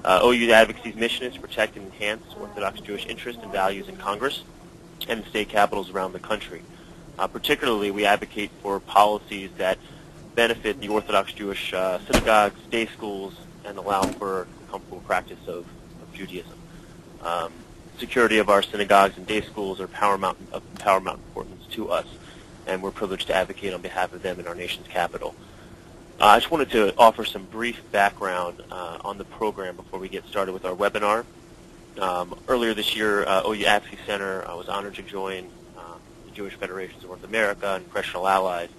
OU Advocacy's mission is to protect and enhance Orthodox Jewish interests and values in Congress and in state capitals around the country. Particularly, we advocate for policies that benefit the Orthodox Jewish synagogues, day schools, and allow for the comfortable practice of Judaism. Security of our synagogues and day schools are of paramount importance to us, and we're privileged to advocate on behalf of them in our nation's capital. I just wanted to offer some brief background on the program before we get started with our webinar. Earlier this year, OU Advocacy Center was honored to join the Jewish Federations of North America and Congressional Allies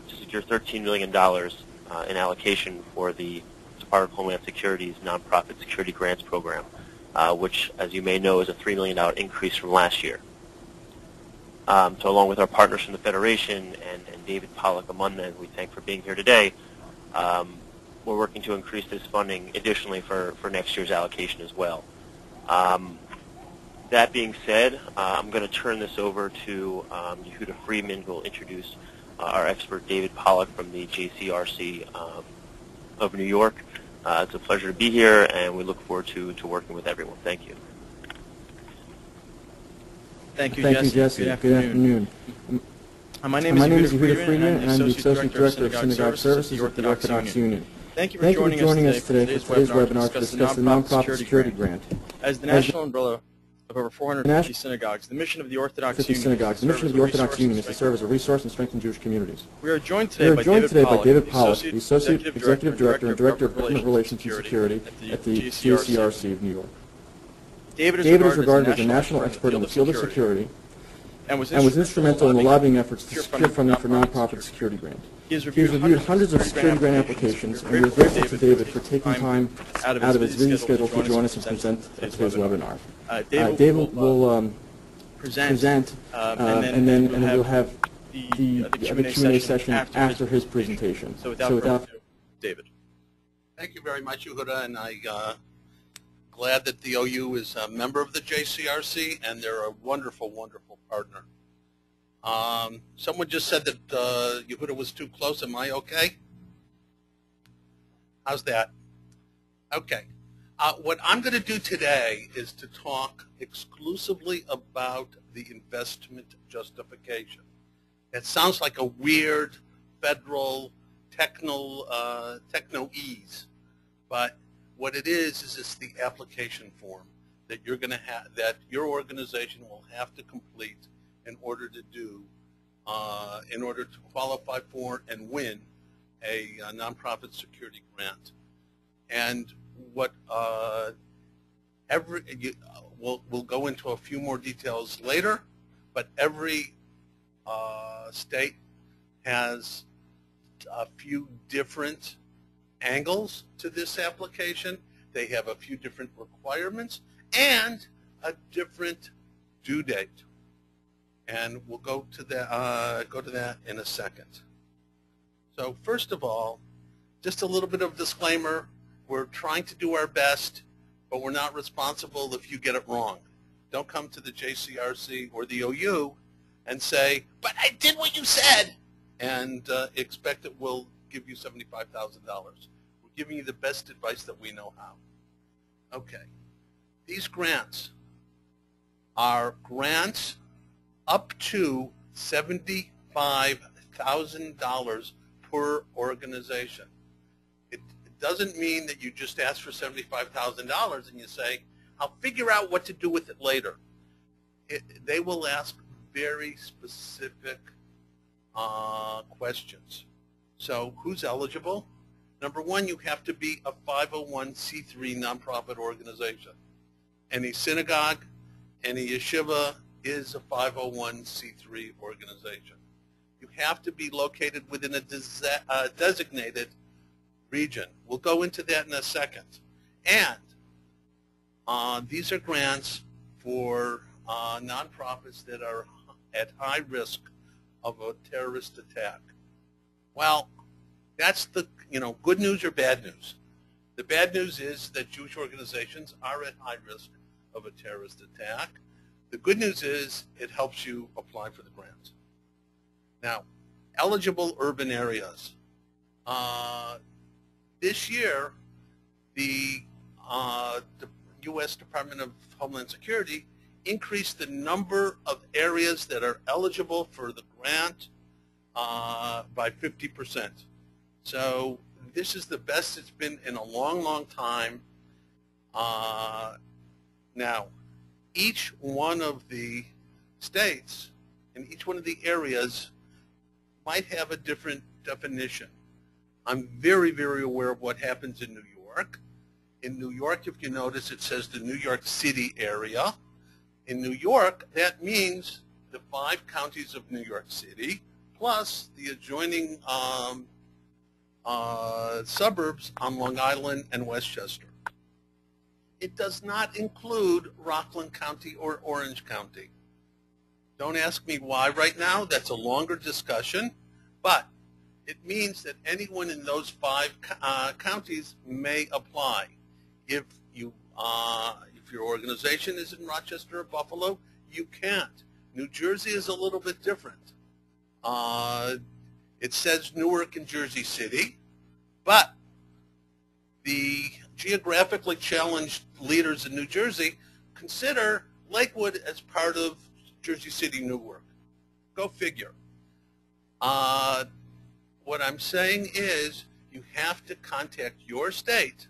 to secure $13 million in allocation for the Department of Homeland Security's Nonprofit Security Grants Program, which, as you may know, is a $3 million increase from last year. So along with our partners from the Federation and David Pollock among them, we thank for being here today, we're working to increase this funding additionally for next year's allocation as well. That being said, I'm going to turn this over to Yehuda Friedman, who will introduce our expert David Pollock from the JCRC of New York. It's a pleasure to be here, and we look forward to working with everyone. Thank you. Thank you, Jesse. Good afternoon. My name is Yehuda Friedman, and I'm the Associate Director of Synagogue Services at the Orthodox Union. Thank you for joining us today for today's webinar to discuss the Nonprofit Security Grant. As the national umbrella of over 450 synagogues, the mission of the Orthodox Union is to serve as a resource and strengthen Jewish communities. We are joined today by David Pollock, the Associate Executive Director and Director of Government Relations and Security at the JCRC of New York. David is regarded as a national expert in the field of security and was instrumental in the lobbying efforts to secure funding for nonprofit security grant. He has reviewed hundreds of security grant applications, and we are grateful to David for taking time out of his busy schedule to join us and present today's webinar. David will present, and then we'll have the Q&A session after his presentation. So without David. Thank you very much, Yehuda, and I'm glad that the OU is a member of the JCRC, and they're a wonderful, wonderful partner. Someone just said that Yehuda was too close. Am I okay? How's that? Okay. What I'm going to do today is to talk exclusively about the investment justification. It sounds like a weird federal techno-ease, but what it is it's the application form that you're going to have, that your organization will have to complete in order to do, in order to qualify for and win a nonprofit security grant. And what we'll go into a few more details later, but every state has a few different angles to this application. They have a few different requirements and a different due date. And we'll go to that in a second. So first of all, just a little bit of disclaimer. We're trying to do our best, but we're not responsible if you get it wrong. Don't come to the JCRC or the OU and say, but I did what you said, and expect that we'll give you $75,000. We're giving you the best advice that we know how. Okay. These grants are grants up to $75,000 per organization. It doesn't mean that you just ask for $75,000 and you say, I'll figure out what to do with it later. They will ask very specific questions. So who's eligible? Number one, you have to be a 501c3 nonprofit organization. Any synagogue, any yeshiva is a 501c3 organization. You have to be located within a designated region. We'll go into that in a second. And these are grants for nonprofits that are at high risk of a terrorist attack. Well, that's the, good news or bad news. The bad news is that Jewish organizations are at high risk of a terrorist attack. The good news is it helps you apply for the grant. Now, eligible urban areas. This year, the the U.S. Department of Homeland Security increased the number of areas that are eligible for the grant by 50%. So this is the best it's been in a long, long time. Now, each one of the states and each one of the areas might have a different definition. I'm very, very aware of what happens in New York. In New York, if you notice, it says the New York City area. In New York, that means the 5 counties of New York City plus the adjoining suburbs on Long Island and Westchester. It does not include Rockland County or Orange County. Don't ask me why right now. That's a longer discussion, but it means that anyone in those 5 counties may apply. If your organization is in Rochester or Buffalo, you can't. New Jersey is a little bit different. It says Newark and Jersey City, but the geographically challenged leaders in New Jersey consider Lakewood as part of Jersey City, Newark. Go figure. What I'm saying is you have to contact your state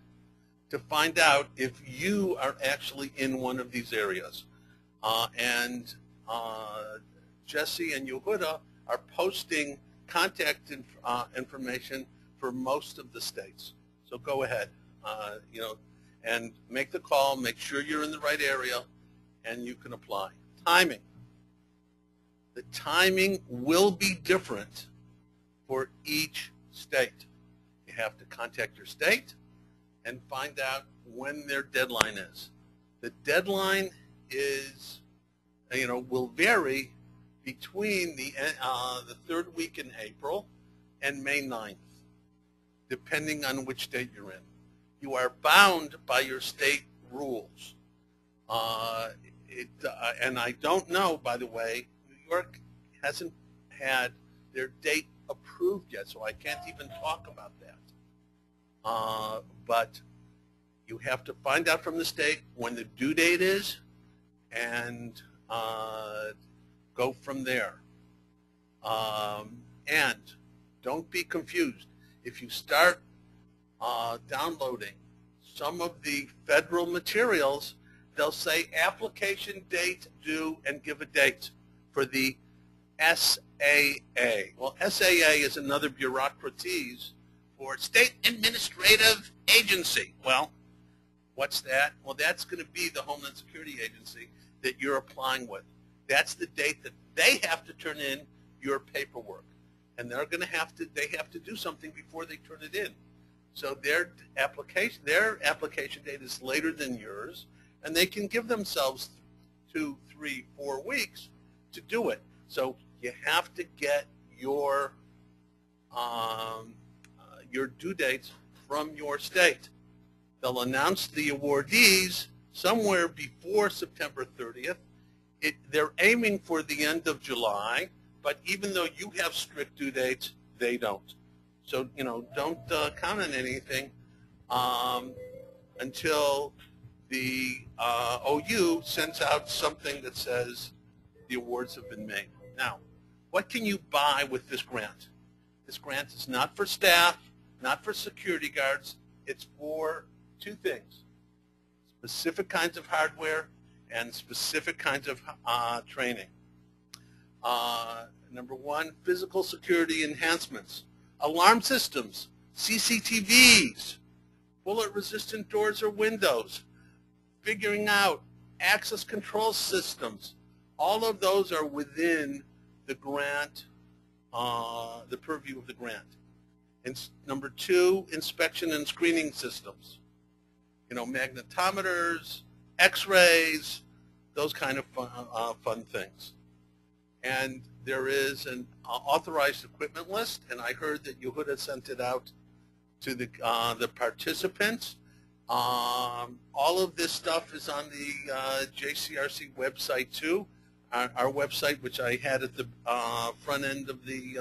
to find out if you are actually in one of these areas. Jesse and Yehuda are posting contact information for most of the states. So go ahead, and make the call, make sure you're in the right area, and you can apply. Timing. The timing will be different for each state. You have to contact your state and find out when their deadline is. The deadline is, will vary between the 3rd week in April and May 9th, depending on which state you're in. You are bound by your state rules. And I don't know, by the way, New York hasn't had their date approved yet, so I can't even talk about that. But you have to find out from the state when the due date is and go from there. And don't be confused. If you start downloading some of the federal materials, they'll say application date due and give a date for the SAA. Well, SAA is another bureaucratese for State Administrative Agency. Well, what's that? Well, that's going to be the Homeland Security Agency that you're applying with. That's the date that they have to turn in your paperwork. And they're going to have to, they have to do something before they turn it in. So their application date is later than yours, and they can give themselves 2, 3, 4 weeks to do it. So you have to get your due dates from your state. They'll announce the awardees somewhere before September 30th. They're aiming for the end of July, but even though you have strict due dates, they don't. So, don't count on anything until the OU sends out something that says the awards have been made. Now, what can you buy with this grant? This grant is not for staff, not for security guards. It's for 2 things: specific kinds of hardware and specific kinds of training. Number 1, physical security enhancements. Alarm systems, CCTVs, bullet-resistant doors or windows, figuring out access control systems. All of those are within the grant, the purview of the grant. And number 2, inspection and screening systems. Magnetometers, X-rays, those kind of fun things. And there is an authorized equipment list, and I heard that Yehuda sent it out to the participants. All of this stuff is on the JCRC website too, our website, which I had at the front end of the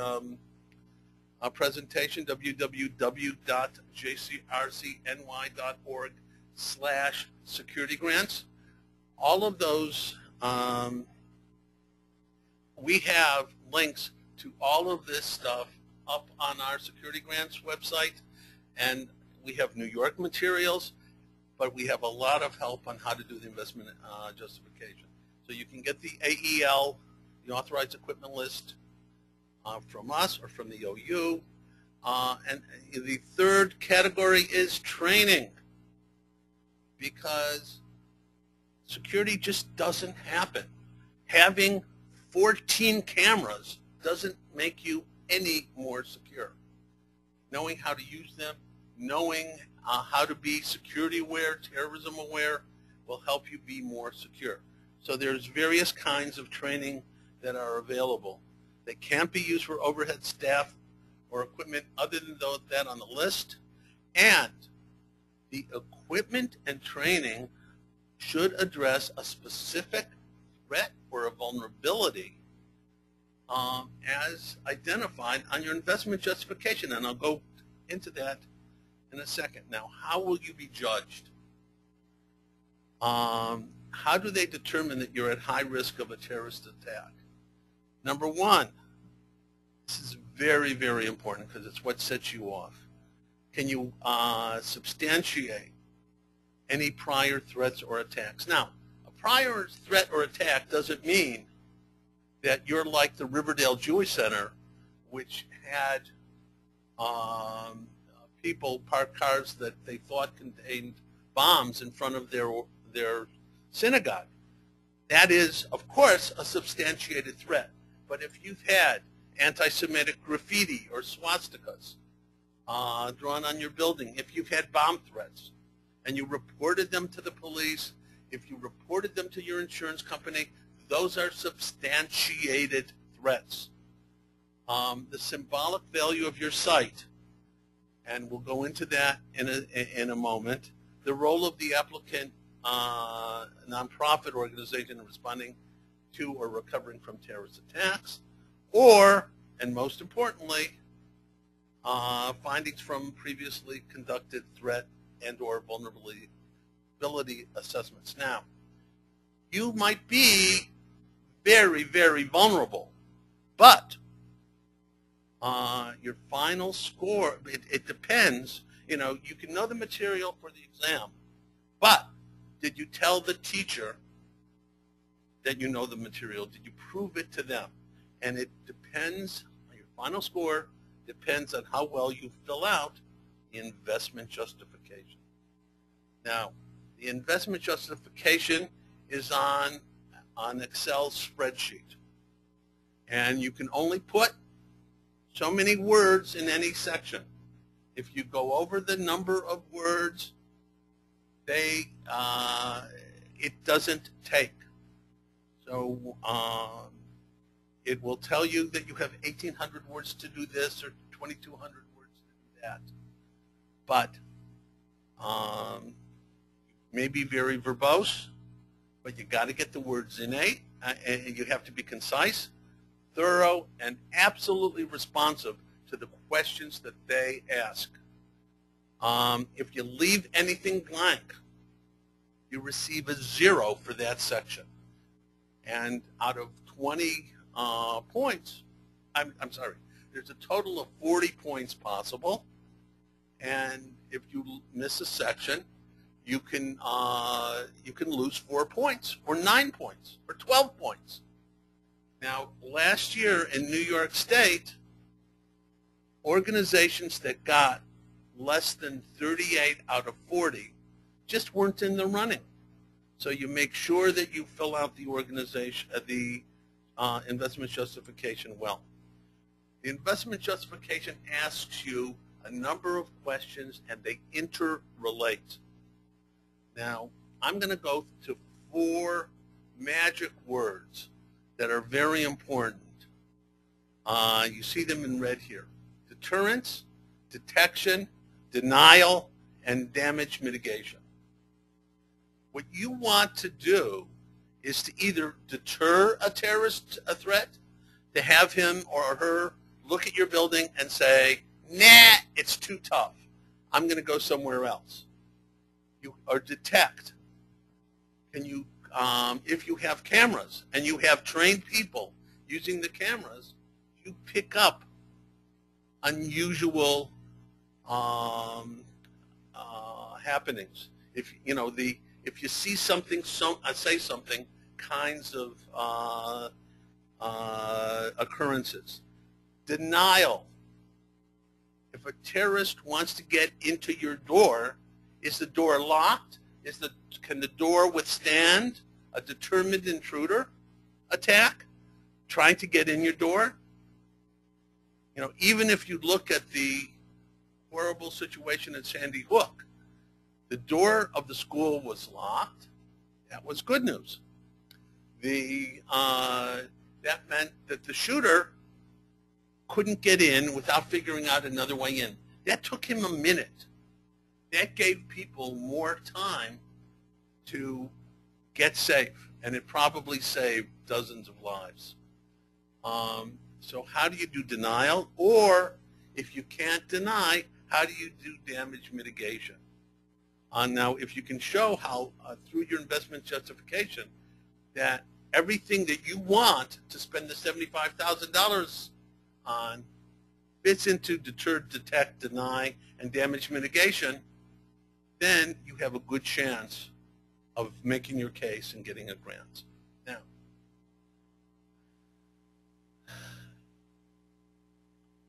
presentation, www.jcrcny.org/ security grants. All of those, we have links to all of this stuff up on our security grants website, and we have New York materials, but we have a lot of help on how to do the investment justification. So you can get the AEL, the authorized equipment list, from us or from the OU. And the third category is training, because security just doesn't happen. Having 14 cameras doesn't make you any more secure. Knowing how to use them, knowing how to be security aware, terrorism aware, will help you be more secure. So there's various kinds of training that are available. They can't be used for overhead staff or equipment other than that on the list. And the equipment and training should address a specific threat or a vulnerability as identified on your investment justification. And I'll go into that in a second. Now, how will you be judged? How do they determine that you're at high risk of a terrorist attack? Number one, this is very, very important because it's what sets you off. Can you substantiate any prior threats or attacks? Now, a prior threat or attack doesn't mean that you're like the Riverdale Jewish Center, which had people park cars that they thought contained bombs in front of their synagogue. That is, of course, a substantiated threat. But if you've had anti-Semitic graffiti or swastikas drawn on your building, if you've had bomb threats and you reported them to the police, if you reported them to your insurance company, those are substantiated threats. The symbolic value of your site, and we'll go into that in a moment, the role of the applicant nonprofit organization in responding to or recovering from terrorist attacks, or, and most importantly, findings from previously conducted threat and or vulnerability assessments. Now, you might be very, very vulnerable, but your final score, it depends. You know, you can know the material for the exam, but did you tell the teacher that you know the material? Did you prove it to them? And it depends, your final score depends on how well you fill out the investment justification. Now, the investment justification is on an Excel spreadsheet. And you can only put so many words in any section. If you go over the number of words, it doesn't take. So it will tell you that you have 1,800 words to do this or 2,200 words to do that. But may be very verbose, but you got to get the words innate, and you have to be concise, thorough, and absolutely responsive to the questions that they ask. If you leave anything blank, you receive a 0 for that section. And out of 20 points, I'm sorry, there's a total of 40 points possible. And if you miss a section, you can lose 4 points, or 9 points, or 12 points. Now, last year in New York State, organizations that got less than 38 out of 40 just weren't in the running. So you make sure that you fill out the organization, the investment justification well. The investment justification asks you a number of questions, and they interrelate. Now, I'm going to go to 4 magic words that are very important. You see them in red here. Deterrence, detection, denial, and damage mitigation. What you want to do is to either deter a terrorist threat, to have him or her look at your building and say, nah, it's too tough. I'm going to go somewhere else. or detect? Can you, if you have cameras and you have trained people using the cameras, you pick up unusual happenings. If if you see something, say something, kinds of occurrences. Denial. If a terrorist wants to get into your door, is the door locked? Can the door withstand a determined intruder attack trying to get in your door? Even if you look at the horrible situation at Sandy Hook, the door of the school was locked. That was good news. That meant that the shooter couldn't get in without figuring out another way in. That took him a minute. That gave people more time to get safe, and it probably saved dozens of lives. So how do you do denial? Or if you can't deny, how do you do damage mitigation? Now, if you can show how, through your investment justification, that everything that you want to spend the $75,000 on fits into deter, detect, deny, and damage mitigation, then you have a good chance of making your case and getting a grant. Now,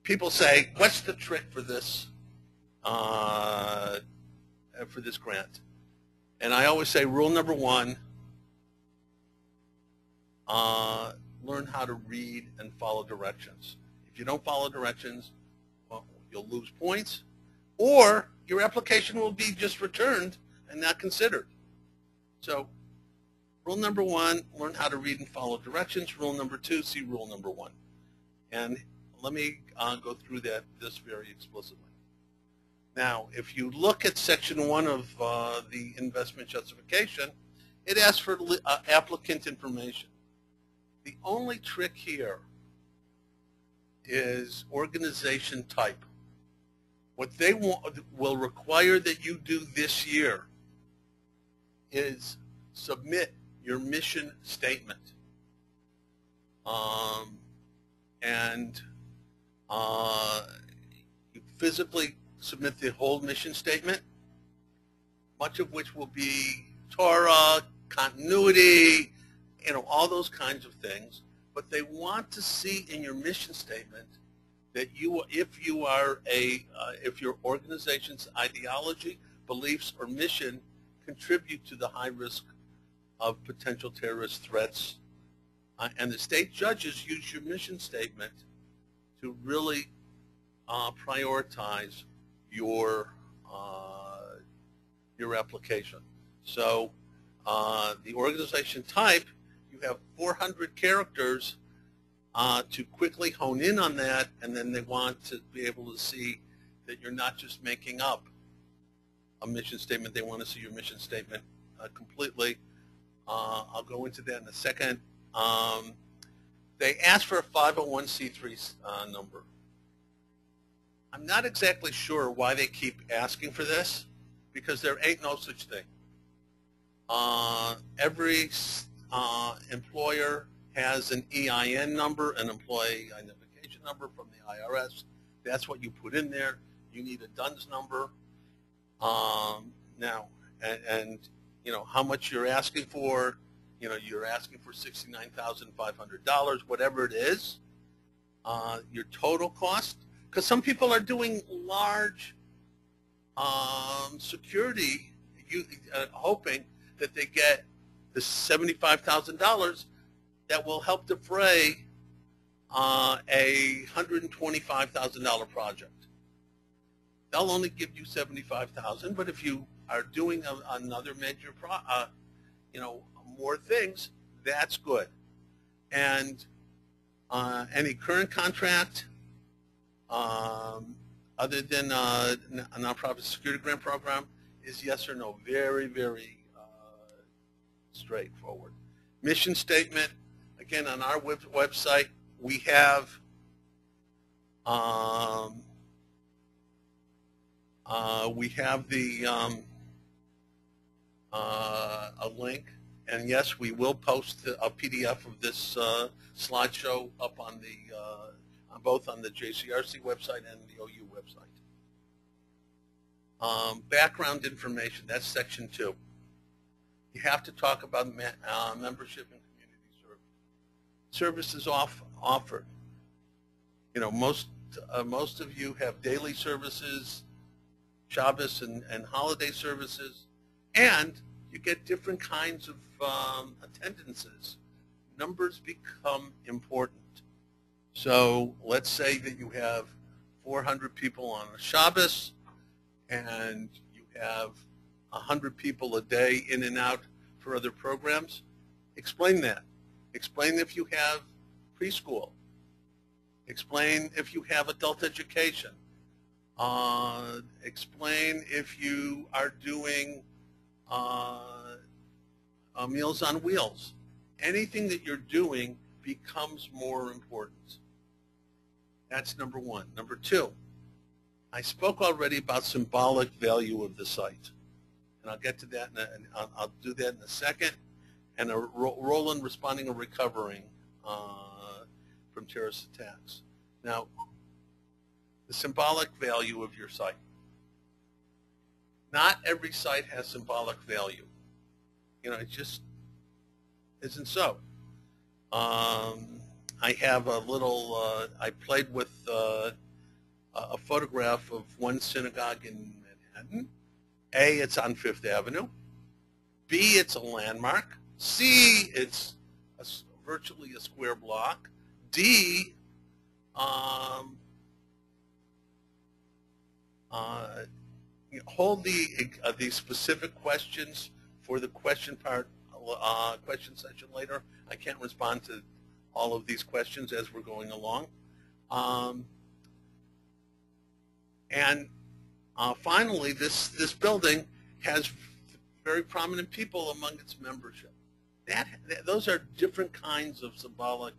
people say, what's the trick for this grant? And I always say, rule number one, learn how to read and follow directions. If you don't follow directions, well, you'll lose points, or your application will be just returned and not considered. So rule number one, learn how to read and follow directions. Rule number two, see rule number one. And let me go through this very explicitly. Now, if you look at Section 1 of the investment justification, it asks for applicant information. The only trick here is organization type. What they will require that you do this year is submit your mission statement. You physically submit the whole mission statement, much of which will be Torah, continuity, all those kinds of things. But they want to see in your mission statement that if your organization's ideology, beliefs, or mission contribute to the high risk of potential terrorist threats. And the state judges use your mission statement to really prioritize your application. So the organization type, you have 400 characters to quickly hone in on that, and then they want to be able to see that you're not just making up a mission statement. They want to see your mission statement completely. I'll go into that in a second. They ask for a 501c3 number. I'm not exactly sure why they keep asking for this, because there ain't no such thing. Every employer has an EIN number, an employee identification number from the IRS. That's what you put in there. You need a DUNS number. Now, and how much you're asking for. You're asking for $69,500, whatever it is. Your total cost, because some people are doing large security, hoping that they get the $75,000 that will help defray a $125,000 project. They'll only give you $75,000, but if you are doing another major more things, that's good. And any current contract, other than a nonprofit security grant program, is yes or no. Very, very straightforward. Mission statement, again, on our website, we have a link. And yes, we will post a PDF of this slideshow up on the both on the JCRC website and the OU website. Background information, that's section 2. You have to talk about membership and community service. Services offered. You know, most of you have daily services, Shabbos and holiday services, and you get different kinds of attendances. Numbers become important. So let's say that you have 400 people on a Shabbos, and you have 100 people a day in and out for other programs. Explain that. Explain if you have preschool. Explain if you have adult education. Explain if you are doing Meals on Wheels. Anything that you're doing becomes more important. That's number 1. Number 2, I spoke already about symbolic value of the site. And I'll get to that, I'll do that in a second. And a role in responding and recovering from terrorist attacks. Now, the symbolic value of your site. Not every site has symbolic value. You know, it just isn't so. I have a little, I played with a photograph of one synagogue in Manhattan. A, it's on 5th Avenue. B, it's a landmark. C, it's virtually a square block. D, hold the specific questions for the question session later. I can't respond to all of these questions as we're going along. Finally, this building has very prominent people among its membership. Those are different kinds of symbolic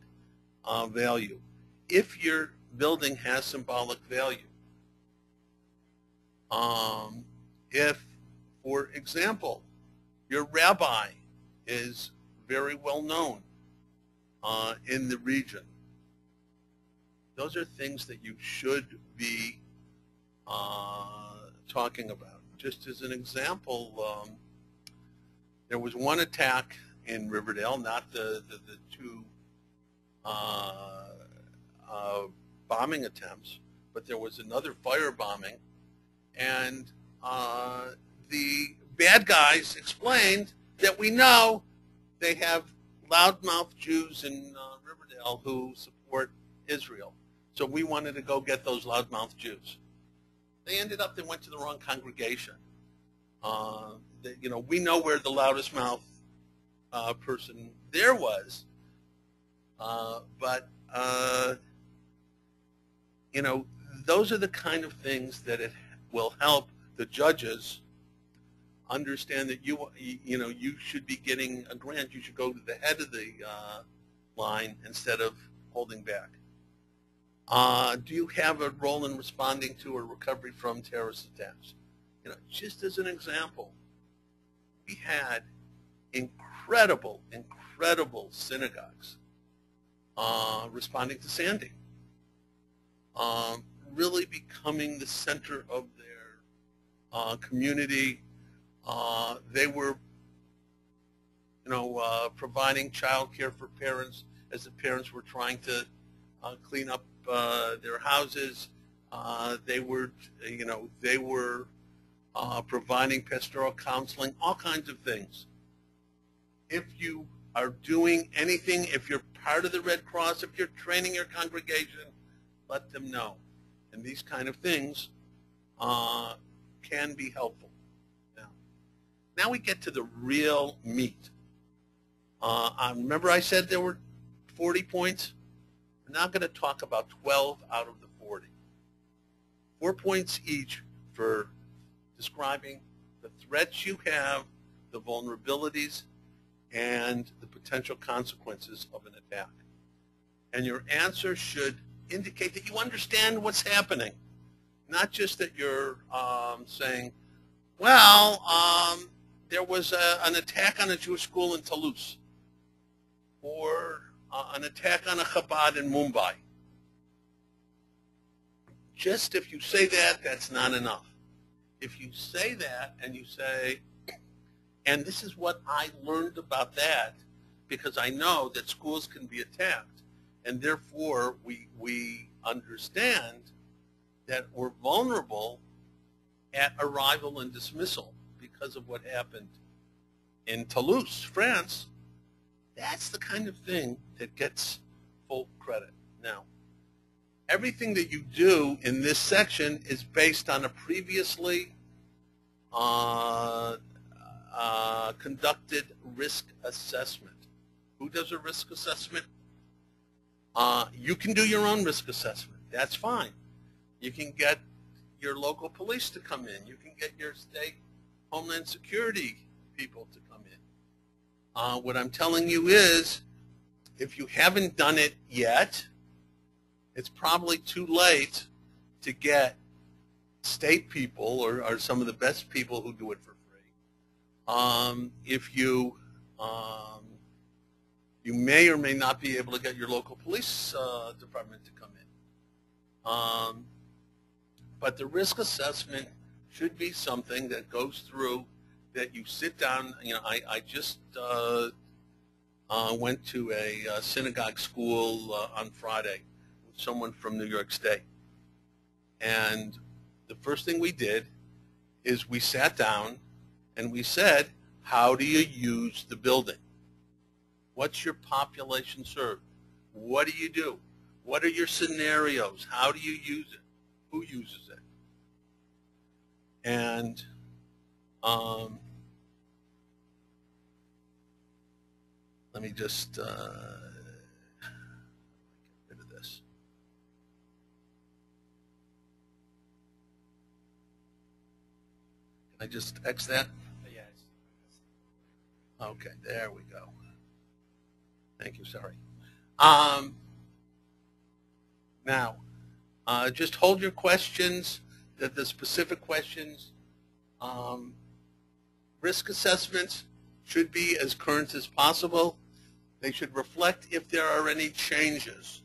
value. If your building has symbolic value, if, for example, your rabbi is very well known in the region, those are things that you should be talking about. Just as an example, there was one attack in Riverdale, not the two bombing attempts, but there was another firebombing, and the bad guys explained that we know they have loudmouth Jews in Riverdale who support Israel. So we wanted to go get those loudmouth Jews. They went to the wrong congregation. You know, we know where the loudest mouth person there was, but you know, those are the kind of things that it will help the judges understand that you should be getting a grant. You should go to the head of the line instead of holding back. Do you have a role in responding to or recovery from terrorist attacks? You know, just as an example, we had incredible synagogues responding to Sandy, really becoming the center of their community. They were, you know, providing child care for parents as the parents were trying to clean up their houses. They were providing pastoral counseling, all kinds of things. If you are doing anything, if you're part of the Red Cross, if you're training your congregation, let them know. And these kind of things can be helpful. Now we get to the real meat. Remember I said there were 40 points? We're now going to talk about 12 out of the 40. 4 points each for describing the threats you have, the vulnerabilities, and the potential consequences of an attack. And your answer should indicate that you understand what's happening, not just that you're saying, well, there was an attack on a Jewish school in Toulouse, or an attack on a Chabad in Mumbai. Just if you say that, that's not enough. If you say that and you say, and this is what I learned about that, because I know that schools can be attacked, and therefore we understand that we're vulnerable at arrival and dismissal because of what happened in Toulouse, France. That's the kind of thing that gets full credit. Now, everything that you do in this section is based on a previously conducted risk assessment. Who does a risk assessment? You can do your own risk assessment. That's fine. You can get your local police to come in. You can get your state Homeland Security people to come in. What I'm telling you is, if you haven't done it yet, it's probably too late to get state people or some of the best people who do it for free. If you you may or may not be able to get your local police department to come in. But the risk assessment should be something that goes through, that you sit down. You know, I just went to a synagogue school on Friday with someone from New York State. And the first thing we did is we sat down and we said, how do you use the building? What's your population served? What do you do? What are your scenarios? How do you use it? Who uses it? And let me just get rid of this. Can I just X that? Yes. Okay, there we go. Thank you, sorry. Now, just hold your questions, the specific questions. Risk assessments should be as current as possible. They should reflect if there are any changes.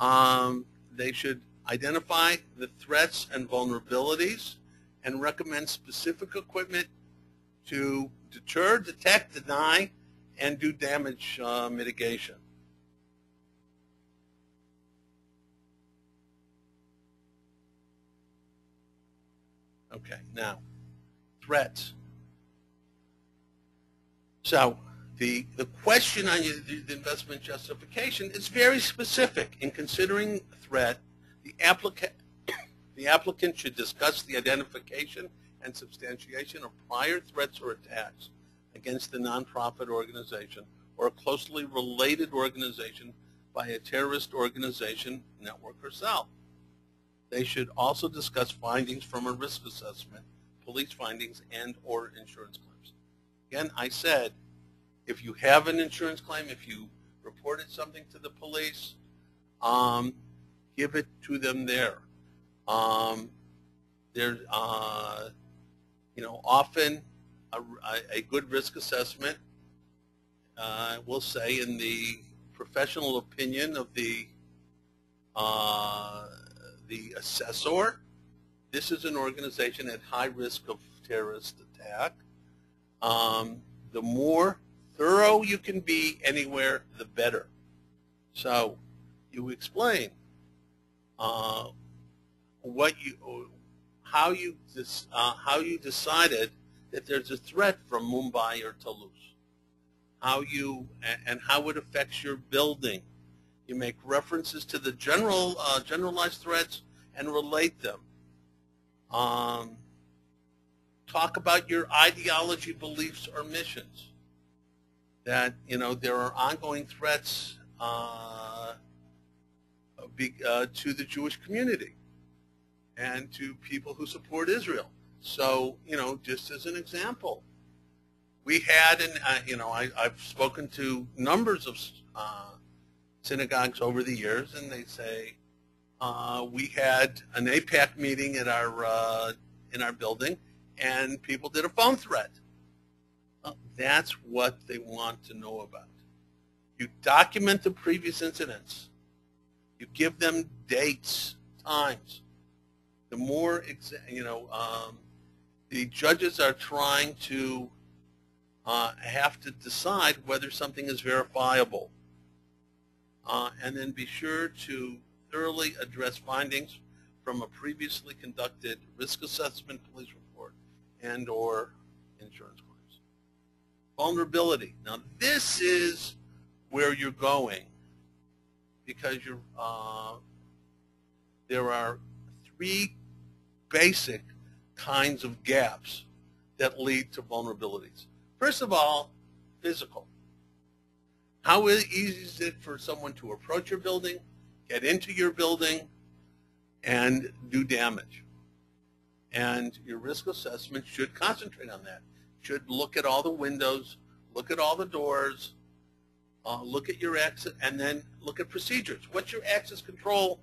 They should identify the threats and vulnerabilities and recommend specific equipment to deter, detect, deny, and do damage mitigation. Okay, now, threats. So the question on the investment justification is very specific. In considering threat, the applicant should discuss the identification and substantiation of prior threats or attacks against the nonprofit organization or a closely related organization by a terrorist organization, network, or cell. They should also discuss findings from a risk assessment, police findings, and or insurance claims. Again, I said, if you have an insurance claim, if you reported something to the police, give it to them there. There's, often a good risk assessment will say, in the professional opinion of the assessor, this is an organization at high risk of terrorist attack. The more thorough you can be anywhere, the better. So you explain how you decided that there's a threat from Mumbai or Toulouse, and how it affects your building. You make references to the generalized threats and relate them. Talk about your ideology, beliefs, or missions. That there are ongoing threats to the Jewish community and to people who support Israel. So, just as an example, we had, I've spoken to numbers of synagogues over the years, and they say, we had an AIPAC meeting at in our building, and people did a phone threat. That's what they want to know about. You document the previous incidents. You give them dates, times. The more, the judges are trying to have to decide whether something is verifiable. And then be sure to thoroughly address findings from a previously conducted risk assessment, police report, and or insurance claims. Vulnerability. Now this is where you're going, because there are three basic kinds of gaps that lead to vulnerabilities. First of all, physical. How easy is it for someone to approach your building, get into your building, and do damage? And your risk assessment should concentrate on that. Should look at all the windows, look at all the doors, look at your exit, and then look at procedures. What's your access control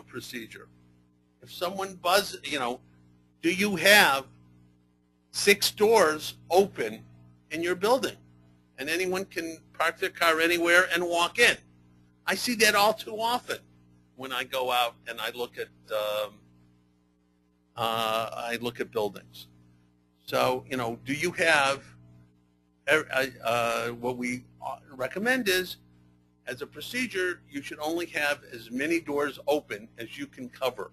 procedure? If someone buzzes, do you have 6 doors open in your building and anyone can park their car anywhere and walk in? I see that all too often when I go out and I look at buildings. So, do you have, what we recommend is, as a procedure, you should only have as many doors open as you can cover.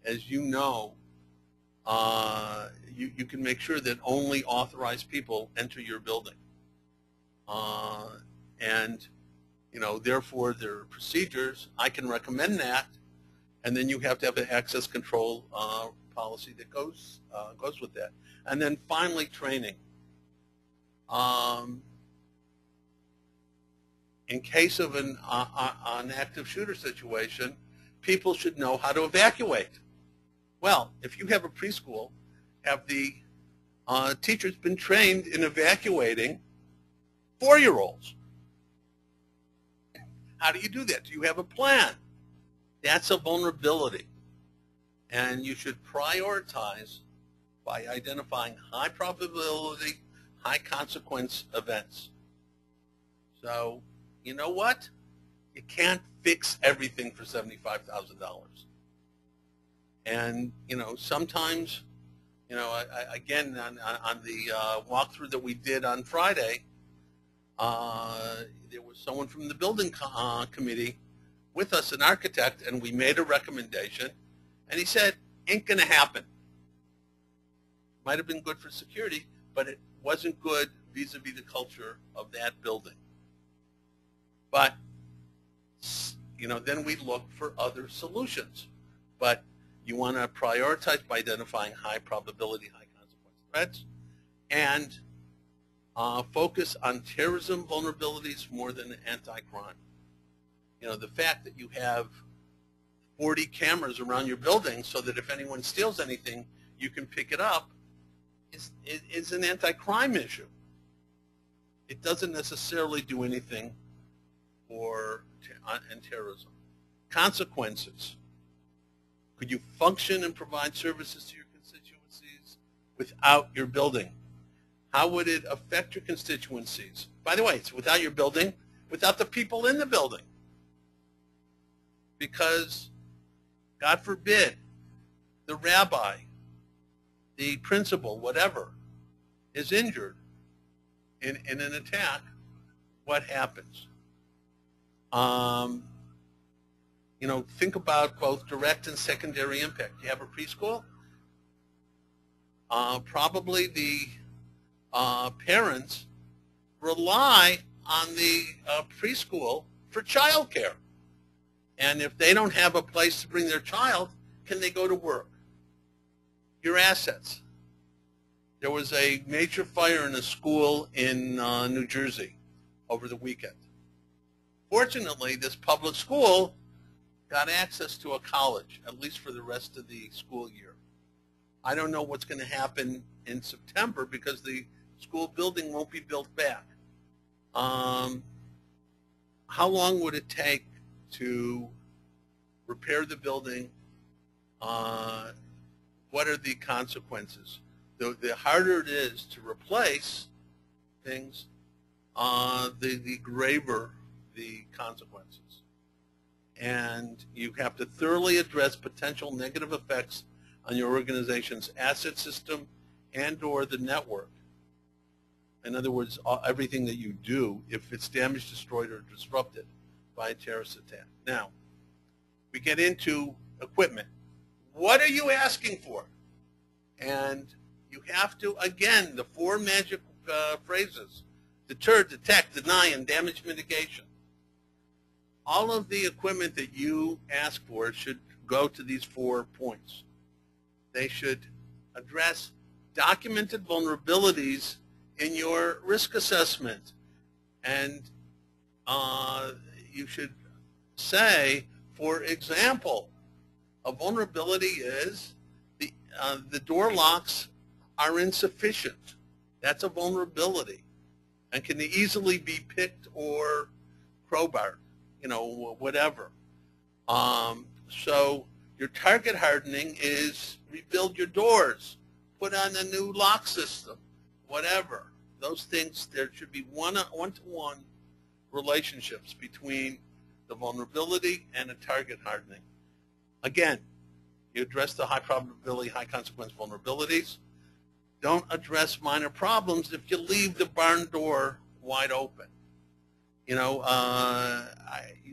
As you know, you can make sure that only authorized people enter your building. And, therefore, there are procedures. I can recommend that. And then you have to have an access control policy that goes with that. And then finally, training. In case of an active shooter situation, people should know how to evacuate. Well, if you have a preschool, have the teachers been trained in evacuating 4-year-olds? How do you do that? Do you have a plan? That's a vulnerability. And you should prioritize by identifying high probability, high consequence events. So, you know what? You can't fix everything for $75,000. And, sometimes, again, on the walkthrough that we did on Friday, there was someone from the building committee with us, an architect, and we made a recommendation, and he said, ain't going to happen. Might have been good for security, but it wasn't good vis-a-vis the culture of that building. But, then we look for other solutions. But you want to prioritize by identifying high probability, high consequence threats, and focus on terrorism vulnerabilities more than anti-crime. The fact that you have 40 cameras around your building so that if anyone steals anything, you can pick it up is an anti-crime issue. It doesn't necessarily do anything for terrorism. Consequences. Could you function and provide services to your constituencies without your building? How would it affect your constituencies? By the way, it's without your building, without the people in the building. Because, God forbid, the rabbi, the principal, whatever, is injured in an attack, what happens? Think about both direct and secondary impact. You have a preschool? Probably the parents rely on the preschool for childcare. And if they don't have a place to bring their child, can they go to work? Your assets. There was a major fire in a school in New Jersey over the weekend. Fortunately, this public school got access to a college, at least for the rest of the school year. I don't know what's going to happen in September because the school building won't be built back. How long would it take to repair the building, what are the consequences? The harder it is to replace things, the graver the consequences. And you have to thoroughly address potential negative effects on your organization's asset system and or the network. In other words, everything that you do, if it's damaged, destroyed, or disrupted by a terrorist attack. Now, we get into equipment. What are you asking for? And you have to, again, the four magic phrases: deter, detect, deny, and damage mitigation. All of the equipment that you ask for should go to these 4 points. They should address documented vulnerabilities in your risk assessment. And you should say, for example, a vulnerability is the door locks are insufficient. That's a vulnerability and can easily be picked or crowbarred, whatever. So your target hardening is rebuild your doors, put on a new lock system, whatever. Those things, there should be one-to-one relationships between the vulnerability and the target hardening. Again, you address the high probability, high consequence vulnerabilities. Don't address minor problems if you leave the barn door wide open. You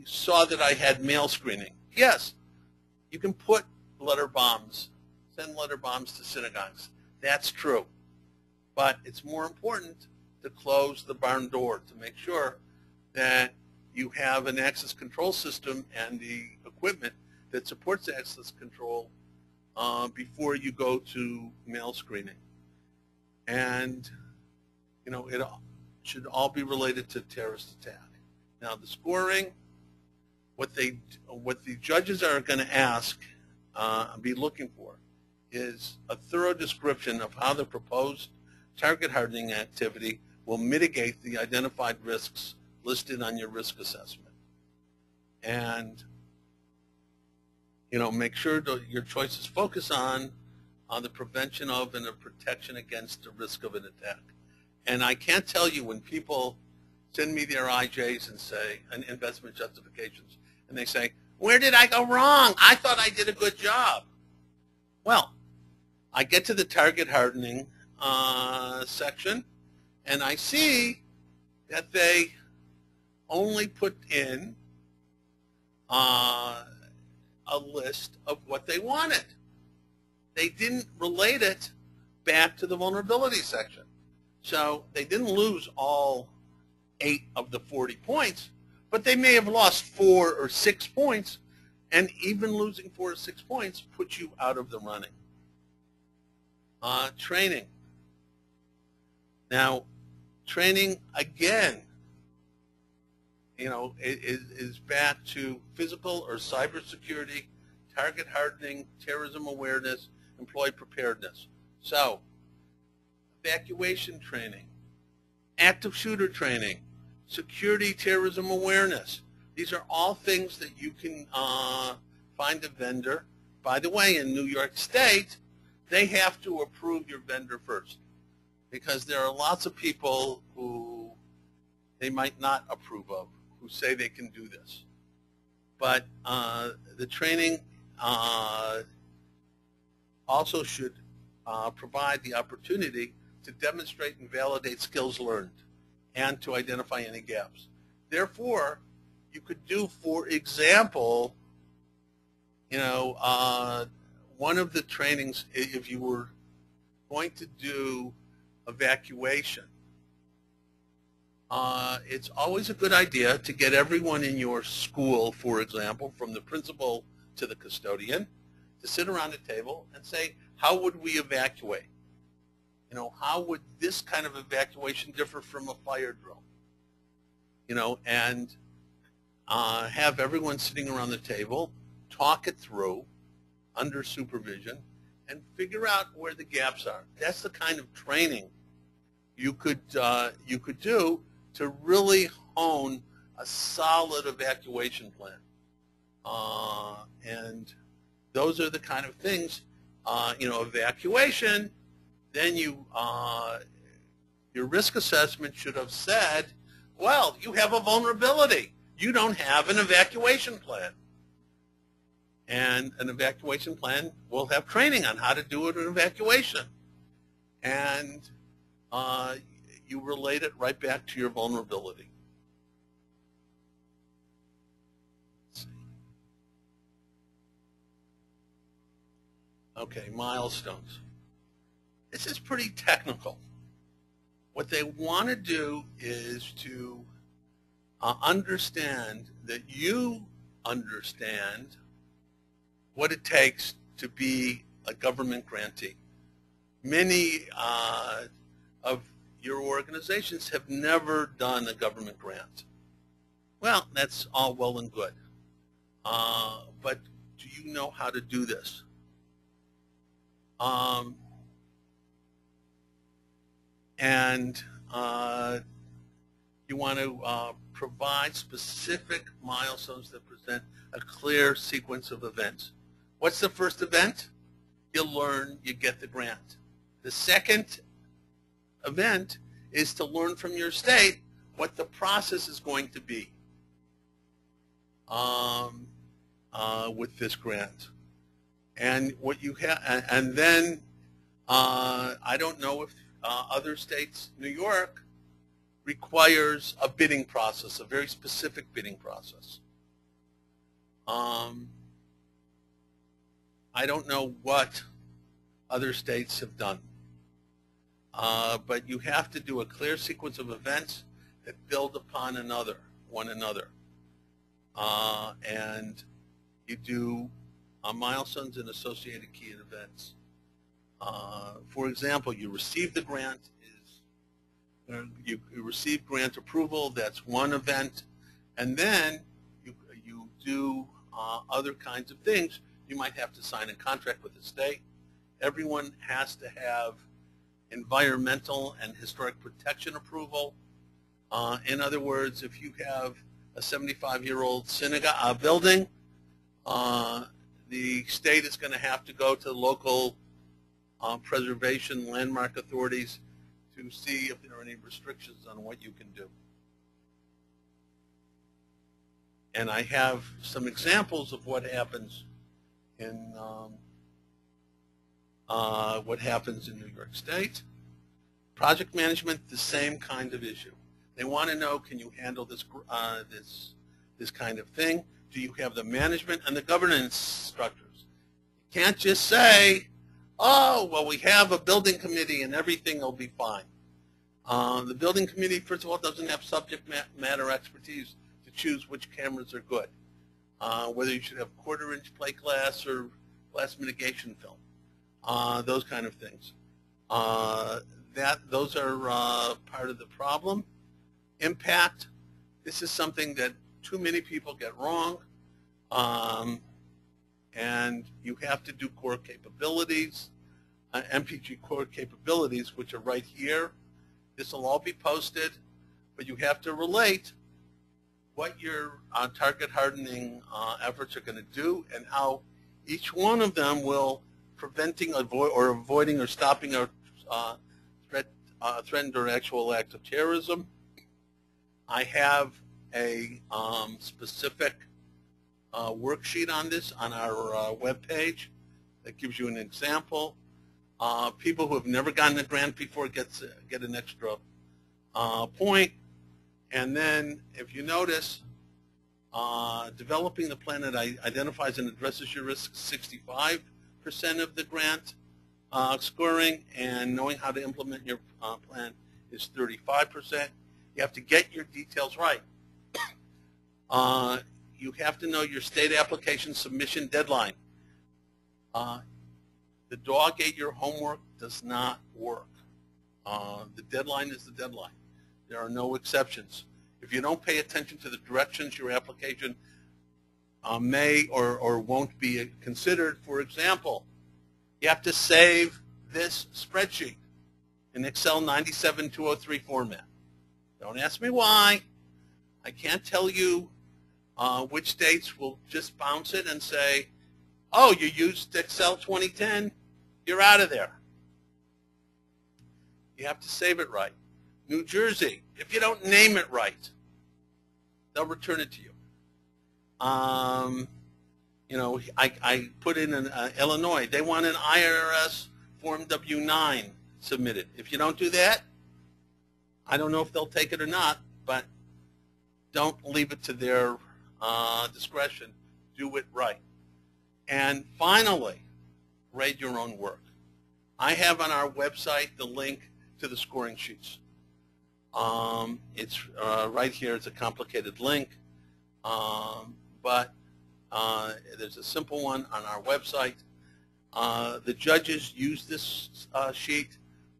saw that I had mail screening. Yes, you can put letter bombs, send letter bombs to synagogues. That's true. But it's more important to close the barn door to make sure that you have an access control system and the equipment that supports access control before you go to mail screening. And, it should all be related to terrorist attack. Now, the scoring, what the judges are going to ask, be looking for, is a thorough description of how the proposed target hardening activity will mitigate the identified risks listed on your risk assessment. And, make sure that your choices focus on the prevention of and the protection against the risk of an attack. And I can't tell you, when people send me their IJs and say, and investment justifications, and they say, where did I go wrong? I thought I did a good job. Well, I get to the target hardening section, and I see that they only put in a list of what they wanted. They didn't relate it back to the vulnerability section. So they didn't lose all 8 of the 40 points, but they may have lost 4 or 6 points, and even losing 4 or 6 points puts you out of the running. Training. Now, training, again, is back to physical or cybersecurity, target hardening, terrorism awareness, employee preparedness. So, evacuation training, active shooter training, security terrorism awareness. These are all things that you can find a vendor. By the way, in New York State, they have to approve your vendor first, because there are lots of people who they might not approve of, who say they can do this. But the training also should provide the opportunity to demonstrate and validate skills learned and to identify any gaps. Therefore, you could do, for example, one of the trainings, if you were going to do evacuation, it's always a good idea to get everyone in your school, for example, from the principal to the custodian, to sit around a table and say, how would we evacuate? How would this kind of evacuation differ from a fire drill? And have everyone sitting around the table, talk it through under supervision, and figure out where the gaps are. That's the kind of training you could do to really hone a solid evacuation plan. And those are the kind of things evacuation, then your risk assessment should have said, well, you have a vulnerability. You don't have an evacuation plan. And an evacuation plan will have training on how to do an evacuation. And you relate it right back to your vulnerability. Let's see. Okay, milestones. This is pretty technical. What they want to do is to understand that you understand what it takes to be a government grantee. Many of your organizations have never done a government grant. Well, that's all well and good. But do you know how to do this? You want to provide specific milestones that present a clear sequence of events. What's the first event? You learn, you get the grant. The second event is to learn from your state what the process is going to be with this grant. And what you have, and then I don't know if other states, New York requires a bidding process, a very specific bidding process. I don't know what other states have done, but you have to do a clear sequence of events that build upon one another. And you do milestones and associated key events. For example, you receive the grant, you receive grant approval, that's one event, and then you do other kinds of things. You might have to sign a contract with the state. Everyone has to have environmental and historic protection approval. In other words, if you have a 75-year-old synagogue building, the state is going to have to go to local preservation landmark authorities to see if there are any restrictions on what you can do. And I have some examples of what happens in New York State. Project management, the same kind of issue. They want to know, can you handle this this kind of thing? Do you have the management and the governance structures? You can't just say, oh, well, we have a building committee and everything will be fine. The building committee, first of all, doesn't have subject matter expertise to choose which cameras are good, whether you should have quarter-inch plate glass or glass mitigation film, those kind of things. Those are part of the problem. Impact, this is something that too many people get wrong, and you have to do core capabilities, MPG core capabilities, which are right here. This will all be posted, but you have to relate what your target hardening efforts are going to do and how each one of them will preventing, avoiding, or stopping a threatened or actual act of terrorism. I have a specific worksheet on this on our webpage that gives you an example. People who have never gotten a grant before get an extra point. And then, if you notice, developing the plan that identifies and addresses your risk, 65% of the grant scoring, and knowing how to implement your plan is 35%. You have to get your details right. You have to know your state application submission deadline. The dog ate your homework does not work. The deadline is the deadline. There are no exceptions. If you don't pay attention to the directions, your application may or won't be considered. For example, you have to save this spreadsheet in Excel 97-203 format. Don't ask me why. I can't tell you which states will just bounce it and say, oh, you used Excel 2010. you're out of there. You have to save it right. New Jersey, if you don't name it right, they'll return it to you. You know, I put in an Illinois. They want an IRS Form W-9 submitted. If you don't do that, I don't know if they'll take it or not, but don't leave it to their discretion. Do it right. And finally, grade your own work. I have on our website the link to the scoring sheets. It's right here. It's a complicated link, but there's a simple one on our website. The judges use this sheet.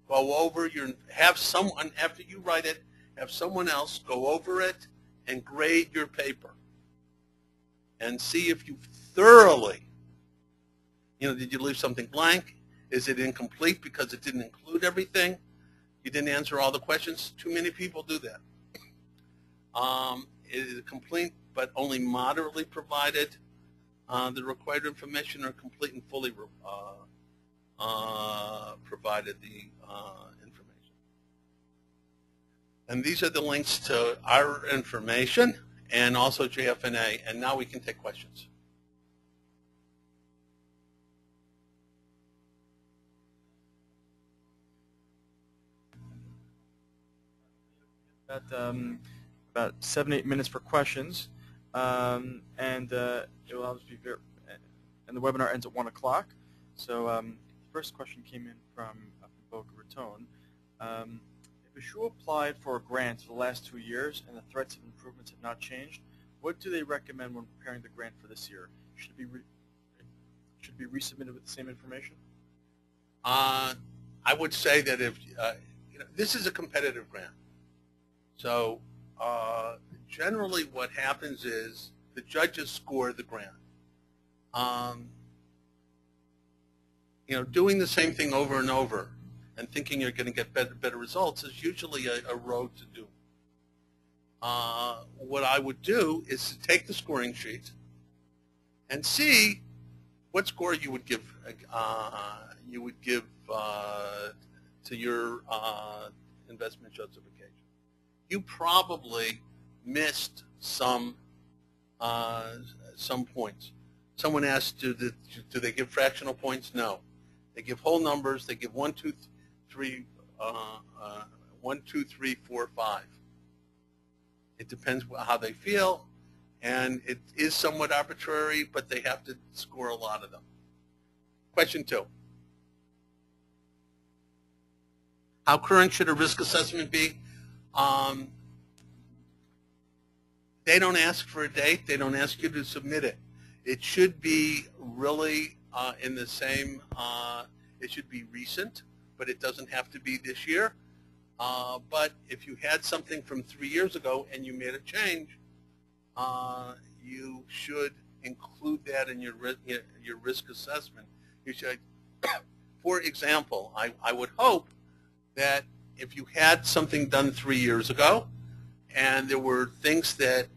Go over have someone, after you write it, have someone else go over it and grade your paper and see if you thoroughly, did you leave something blank? Is it incomplete because it didn't include everything? You didn't answer all the questions? Too many people do that. It is complete but only moderately provided. The required information are complete and fully provided the information. And these are the links to our information and also JFNA. And now we can take questions. About 7-8 minutes for questions, and it will always be and the webinar ends at 1 o'clock. So the first question came in from Boca Raton. If a shul applied for a grant for the last 2 years and the threats of improvements have not changed, what do they recommend when preparing the grant for this year? Should it be resubmitted with the same information? I would say that if this is a competitive grant. So generally what happens is the judges score the grant. Doing the same thing over and over and thinking you're going to get better results is usually a road to do. What I would do is to take the scoring sheet and see what score you would give to your investment justification. You probably missed some points. Someone asked, do they give fractional points? No. They give whole numbers. They give 1, 2, 3, 1, 2, 3, 4, 5. It depends how they feel, and it is somewhat arbitrary, but they have to score a lot of them. Question 2. How current should a risk assessment be? They don't ask for a date. They don't ask you to submit it. It should be really in the same, it should be recent, but it doesn't have to be this year. But if you had something from 3 years ago and you made a change, you should include that in your risk assessment. You should, for example, I would hope that if you had something done 3 years ago and there were things that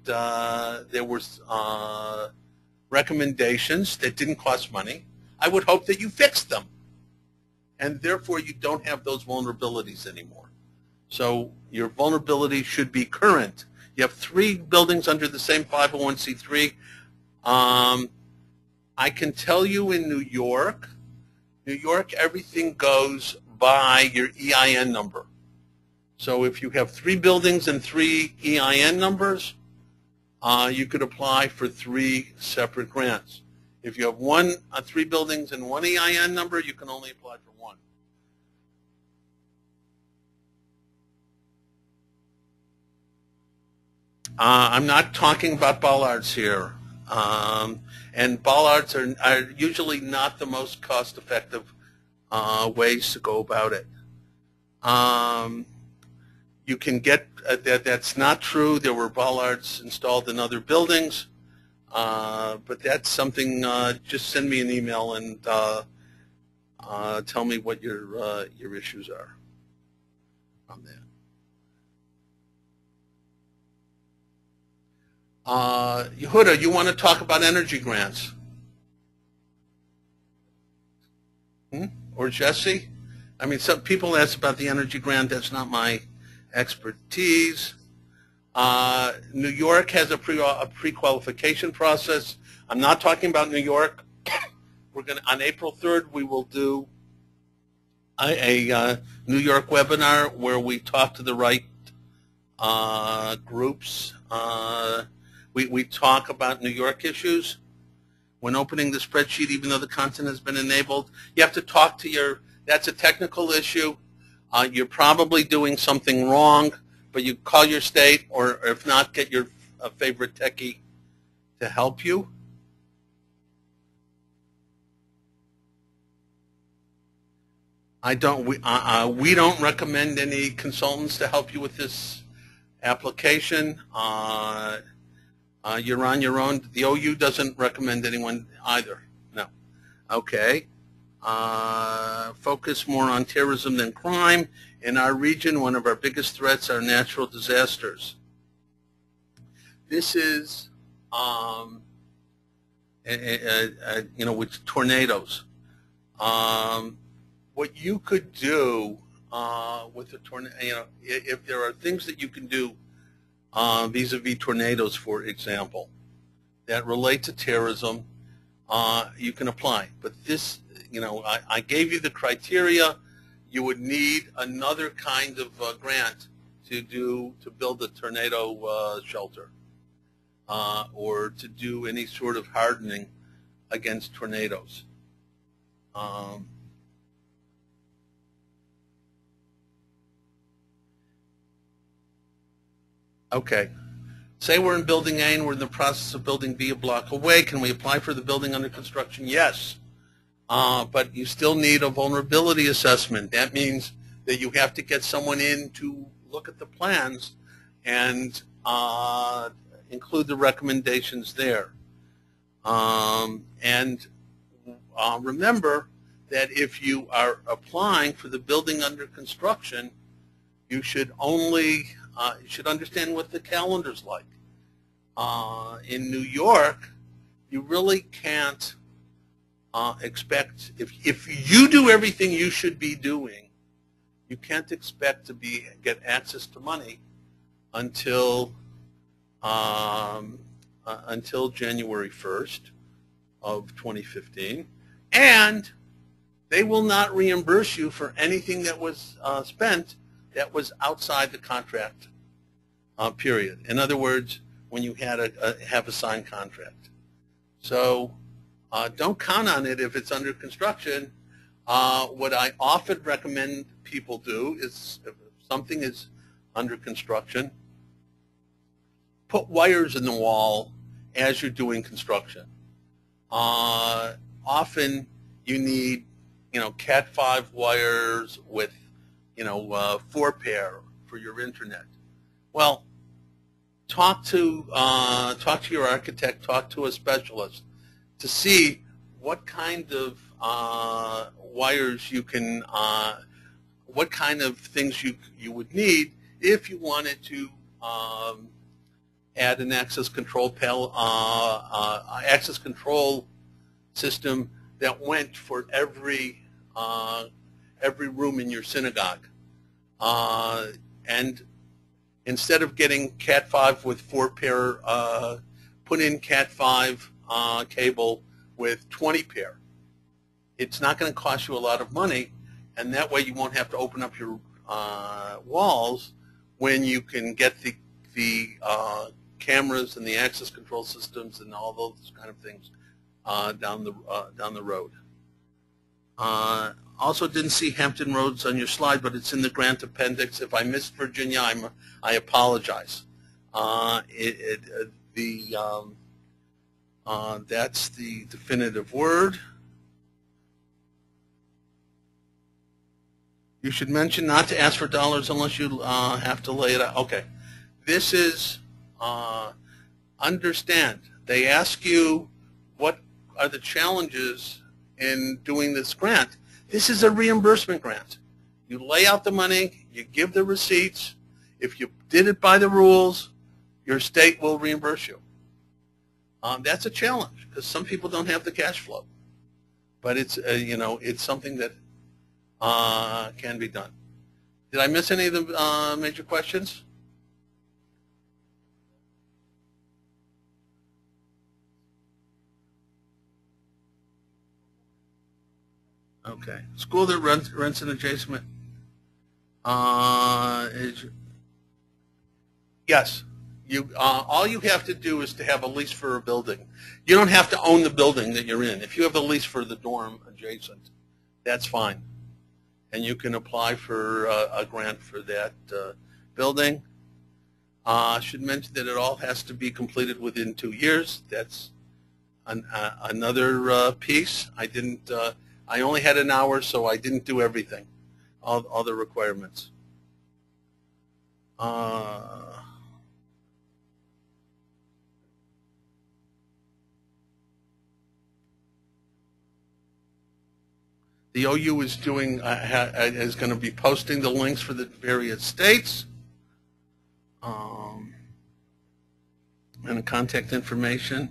there were recommendations that didn't cost money, I would hope that you fixed them. And therefore you don't have those vulnerabilities anymore. So your vulnerability should be current. You have 3 buildings under the same 501c3. I can tell you in New York, everything goes by your EIN number. So if you have 3 buildings and 3 EIN numbers, you could apply for 3 separate grants. If you have 3 buildings and 1 EIN number, you can only apply for 1. I'm not talking about bollards here. And bollards are usually not the most cost-effective ways to go about it. You can get that's not true. There were bollards installed in other buildings, but that's something. Just send me an email and tell me what your issues are on that. Yehuda, you want to talk about energy grants? or Jesse. I mean, some people ask about the energy grant. That's not my expertise. New York has a pre-qualification process. I'm not talking about New York. We're going on April 3rd, we will do a New York webinar where we talk to the right groups. We talk about New York issues. When opening the spreadsheet, even though the content has been enabled, you have to talk to your, that's a technical issue. You're probably doing something wrong, but you call your state, or if not, get your favorite techie to help you. We don't recommend any consultants to help you with this application. You're on your own. The OU doesn't recommend anyone either. No. Okay. Focus more on terrorism than crime. In our region, one of our biggest threats are natural disasters. This is, with tornadoes. What you could do with a tornado, if there are things that you can do vis-a-vis tornadoes, for example, that relate to terrorism, you can apply. But this, I gave you the criteria. You would need another kind of grant to build a tornado shelter or to do any sort of hardening against tornadoes. Okay. Say we're in building A and we're in the process of building B a block away. Can we apply for the building under construction? Yes. But you still need a vulnerability assessment. That means that you have to get someone in to look at the plans and include the recommendations there. Remember that if you are applying for the building under construction, you should only you should understand what the calendar's like. In New York, you really can't expect, if you do everything you should be doing, you can't expect to get access to money until January 1st of 2015, and they will not reimburse you for anything that was spent that was outside the contract period. In other words, when you had have a signed contract. So don't count on it if it's under construction. What I often recommend people do is, if something is under construction, put wires in the wall as you're doing construction. Often you need, Cat5 wires with, 4-pair for your internet. Well, talk to your architect, talk to a specialist to see what kind of wires you can, what kind of things you would need if you wanted to add an access control system that went for every room in your synagogue. And instead of getting Cat5 with 4-pair, put in Cat5 cable with 20-pair. It's not going to cost you a lot of money, and that way you won't have to open up your walls when you can get the cameras and the access control systems and all those kind of things down the road. Also didn't see Hampton Roads on your slide, but it's in the grant appendix. If I missed Virginia, I apologize. That's the definitive word. You should mention not to ask for dollars unless you have to lay it out. Okay. This is, understand, they ask you what are the challenges in doing this grant. This is a reimbursement grant. You lay out the money, you give the receipts. If you did it by the rules, your state will reimburse you. That's a challenge because some people don't have the cash flow. But it's, it's something that can be done. Did I miss any of the major questions? Okay. School that rents an adjacent. Yes. All you have to do is to have a lease for a building. You don't have to own the building that you're in. If you have a lease for the dorm adjacent, that's fine. And you can apply for a grant for that building. I should mention that it all has to be completed within 2 years. That's another piece. I only had an hour, so I didn't do everything, all the requirements. The OU is is going to be posting the links for the various states, and the contact information.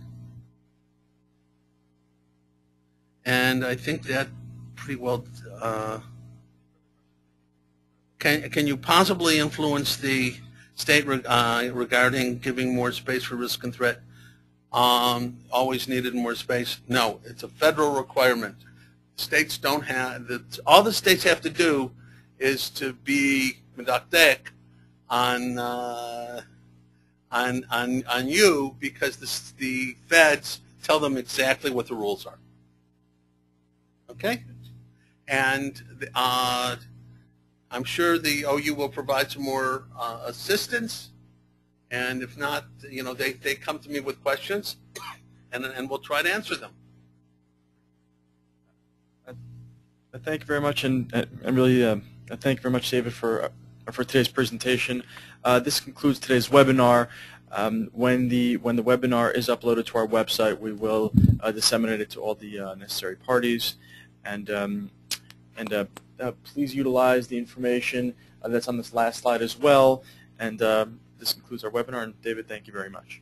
And I think that pretty well. Can you possibly influence the state regarding giving more space for risk and threat? Always needed more space? No, it's a federal requirement. States don't have all the states have to do is to be medactic on you, because the feds tell them exactly what the rules are. Okay, and I'm sure the OU will provide some more assistance, and if not, they come to me with questions, and we'll try to answer them. Thank you very much, and really thank you very much, David, for today's presentation. This concludes today's webinar. When the webinar is uploaded to our website, we will disseminate it to all the necessary parties, and please utilize the information that's on this last slide as well. And this concludes our webinar. And David, thank you very much.